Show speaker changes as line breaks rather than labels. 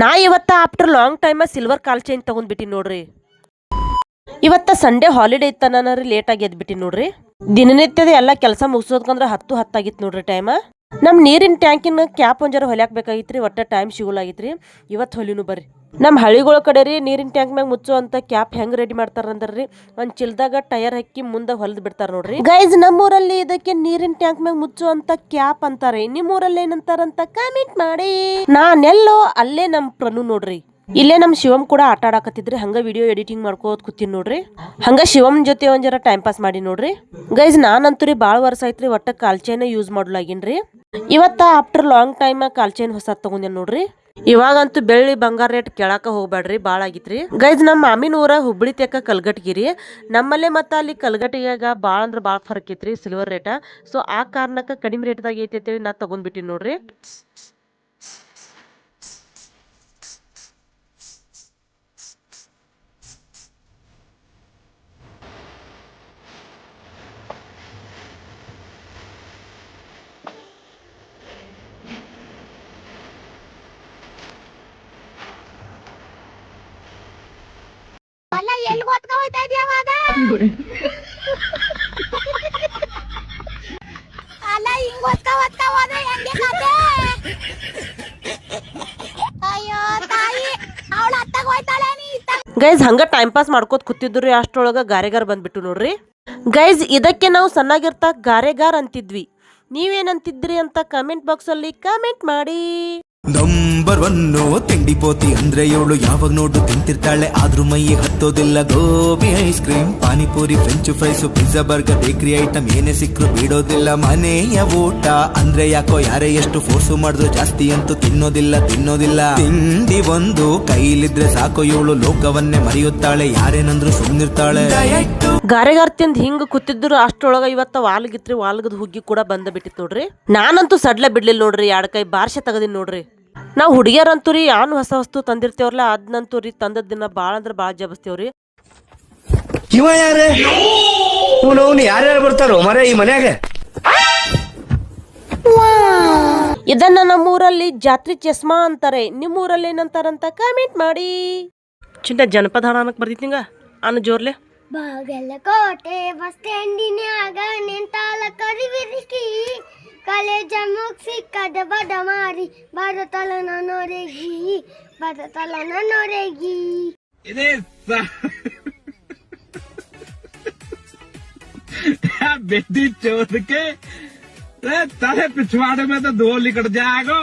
ನಾ ಇವತ್ತ after long time silver ಕಾಲ್ chain ತಗೊಂಡ್ಬಿಟ್ಟಿ ನೋಡ್ರಿ. ಇವತ್ತ ಸಂಡೇ ಹಾಲಿಡೇ ಇತ್ತ ನಾನು ಲೇಟ್ ಆಗಿ ಎದ್ಬಿಟ್ಟಿ ನೋಡ್ರಿ. ದಿನನಿತ್ಯದ ಎಲ್ಲ ಕೆಲಸ ಮುಗಿಸೋದ್ಕಂದ್ರ 10 ಆಗಿತ್ತು ನೋಡ್ರಿ ಟೈಮ್. ನಮ್ ನೀರಿನ ಟ್ಯಾಂಕಿನ ಕ್ಯಾಪ್ ಒಂಜಾರ ಹೊಲ್ಯಾಕ್ಬೇಕಾಗಿತ್ರಿ, ಒಟ್ಟ ಟೈಮ್ ಸಿಗುಲಾಗಿತ್ರಿ. ಇವತ್ತು ಹೊಲಿನು ಬರ್ರಿ. ನಮ್ಮ ಹಳ್ಳಿಗಳ ಕಡೆ ರೀ ನೀರಿನ ಟ್ಯಾಂಕ್ ಮ್ಯಾಗ ಮುಚ್ಚೋ ಅಂತ ಕ್ಯಾಪ್ ಹೆಂಗ್ ರೆಡಿ ಮಾಡ್ತಾರ ಅಂದ್ರಿ, ಒಂದ್ ಚಿಲ್ದಾಗ ಟೈರ್ ಹಾಕಿ ಮುಂದೆ ಹೊಲ್ದ್ ಬಿಡ್ತಾರ ನೋಡ್ರಿ. ಗೈಸ್ ನಮ್ಮೂರಲ್ಲಿ ಇದಕ್ಕೆ ನೀರಿನ ಟ್ಯಾಂಕ್ ಮ್ಯಾಗ ಮುಚ್ಚೋ ಅಂತ ಕ್ಯಾಪ್ ಅಂತಾರೆ. ನಿಮ್ಮೂರಲ್ಲಿ ಏನಂತಾರಂತ ಕಾಮೆಂಟ್ ಮಾಡಿ. ನಾನೆಲ್ಲೋ ಅಲ್ಲೇ ನಮ್ ಪ್ರನು ನೋಡ್ರಿ. ಇಲ್ಲೇ ನಮ್ ಶಿವಮ್ ಕೂಡ ಆಟ ಆಡಕತ್ತಿದ್ರಿ. ಹಂಗ ವಿಡಿಯೋ ಎಡಿಟಿಂಗ್ ಮಾಡ್ಕೋತ ಕೂತೀನಿ ನೋಡ್ರಿ. ಹಂಗ ಶಿವಮ್ ಜೊತೆ ಒಂದ್ ಜರ ಟೈಮ್ ಪಾಸ್ ಮಾಡಿ ನೋಡ್ರಿ. ಗೈಸ್ ನಾನಂತೂ ರೀ ಬಾಳ ವರ್ಷ ಆಯ್ತ್ರಿ ಒಟ್ಟ ಕಾಲ್ ಚೈನ್ ಯೂಸ್ ಮಾಡ್ಲಾಗಿನ್ರಿ. ಇವತ್ತ after long time call chain ಹೊಸ ತಗೊಂಡೆ ನೋಡ್ರಿ. ಇವಾಗಂತೂ ಬೆಳ್ಳಿ ಬಂಗಾರ ರೇಟ್ ಕೇಳಾಕ ಹೋಗ್ಬೇಡ್ರಿ, ಬಾಳ ಆಗಿತ್ರಿ. ಗೈಸ್ ನಮ್ಮ ಮಾಮಿನ ಊರ ಹುಬ್ಬಳಿ ತೆಕ್ಕ ಕಲ್ಗಟ್ಗಿರಿ. ನಮ್ಮಲ್ಲೇ ಮತ್ತ ಅಲ್ಲಿ ಕಲ್ಗಟ್ಟಿಯಾಗ ಬಾಳ ಅಂದ್ರ ಬಾಳ ಫರಕ್ ಐತ್ರಿ ಸಿಲ್ವರ್ ರೇಟ. ಸೊ ಆ ಕಾರಣಕ್ಕ ಕಡಿಮೆ ರೇಟ್ದಾಗ ಐತಿ ನಾ ತಗೊಂಡ್ಬಿಟ್ಟಿನಿ ನೋಡ್ರಿ. ಗೈಸ್ ಹಂಗ ಟೈಮ್ ಪಾಸ್ ಮಾಡ್ಕೋತ ಕೂತಿದ್ರಿ, ಅಷ್ಟೊಳಗ ಗಾರೆಗಾರ್ ಬಂದ್ಬಿಟ್ಟು ನೋಡ್ರಿ. ಗೈಸ್ ಇದಕ್ಕೆ ನಾವು ಸಣ್ಣಾಗಿರ್ತಾ ಗಾರೆಗಾರ್ ಅಂತಿದ್ವಿ. ನೀವೇನಂತಿದ್ರಿ ಅಂತ ಕಮೆಂಟ್ ಬಾಕ್ಸ್ ಅಲ್ಲಿ ಕಮೆಂಟ್ ಮಾಡಿ.
ನಂಬರ್ 1 ತಿಂಡಿ ಪೋತಿ ಅಂದ್ರೆ ಇವಳು ಯಾವಾಗ ನೋಡು ತಿಂತಿರ್ತಾಳೆ, ಆದ್ರೂ ಮೈಗೆ ಹತ್ತೋದಿಲ್ಲ. Gobi ice cream, panipuri, french fries, pizza, burger, bakery item ಏನೇ ಸಿಕ್ಕರು ಬಿಡೋದಿಲ್ಲ. ಮನೆಯ ಊಟ ಅಂದ್ರೆ ಯಾಕೋ ಯಾರೇ ಎಷ್ಟು ಫೋರ್ಸು ಮಾಡಿದ್ರು ಜಾಸ್ತಿ ಅಂತೂ ತಿನ್ನೋದಿಲ್ಲ. ತಿಂಡಿ ಒಂದು ಕೈಲಿದ್ರೆ ಸಾಕು, ಇವಳು ಲೋಕವನ್ನೇ ಮರೆಯುತ್ತಾಳೆ. ಯಾರೇನಂದ್ರು ಸುಮ್ನಿರ್ತಾಳೆ.
ಗಾರೆಗಾರ್ ತಿಂದ್ ಹಿಂಗ ಕೂತಿದ್ರು ಅಷ್ಟೊಳಗ ಇವತ್ತ ವಾಲ್ಗಿತ್ರಿ, ವಾಲ್ಗದ್ ಹುಗ್ಗಿ ಕೂಡ ಬಂದ ಬಿಟ್ಟಿತ್ ನೋಡ್ರಿ. ನಾನಂತೂ ಸಡ್ಲ ಬಿಡ್ಲಿಲ್ಲ ನೋಡ್ರಿ, 2 ಕೈ ಬಾರ್ಸೆ ತಗದಿನ್ ನೋಡ್ರಿ. ನಾವ್ ಹುಡುಗಿಯರಂತೂ ರೀ ಯಾನ್ ಹೊಸ ವಸ್ತು ತಂದಿರ್ತೇವ್ರಲ್ಲ ಅದ್ನಂತೂ ರೀ ತಂದದ್ ದಿನ ಬಾಳ ಅಂದ್ರ ಬಾಳ ಜಬಸ್ತೇವ್ರಿ.
ಇವ ಯಾರೇ ಯಾರ್ಯಾರು ಬರ್ತಾರೋ ಮರ ಈ ಮನ್ಯಾಗ?
ಇದನ್ನ ನಮ್ಮೂರಲ್ಲಿ ಜಾತ್ರೆ ಚಸ್ಮಾ ಅಂತಾರೆ. ನಿಮ್ಮೂರಲ್ಲಿ ಏನಂತಾರಂತ ಕಮೆಂಟ್ ಮಾಡಿ. ಚಿಂಟ ಜನಪದ ಹಾಡ ಅನ್ನಕ್ ಬರ್ತಿತ್ತೀಂಗ ಅನ್ನ ಜೋರ್ಲೆ.
ಬಾಗಲಕೋಟೆ ಬಸ್ ಸ್ಟ್ಯಾಂಡಿನ್ಯಾಗ ನಿಂತಾಳ ಕರಿವಿರಿಕಿ, ಕಾಲೇಜ ಮುಗಿಸಿ ಕದ ಬಡ ಮಾರಿ ಬರತಲ ನನ್ನೊರೆಗಿ.
बेटी चोद के तारे पिछवाड़े में तो 2 लिकट जाएगा।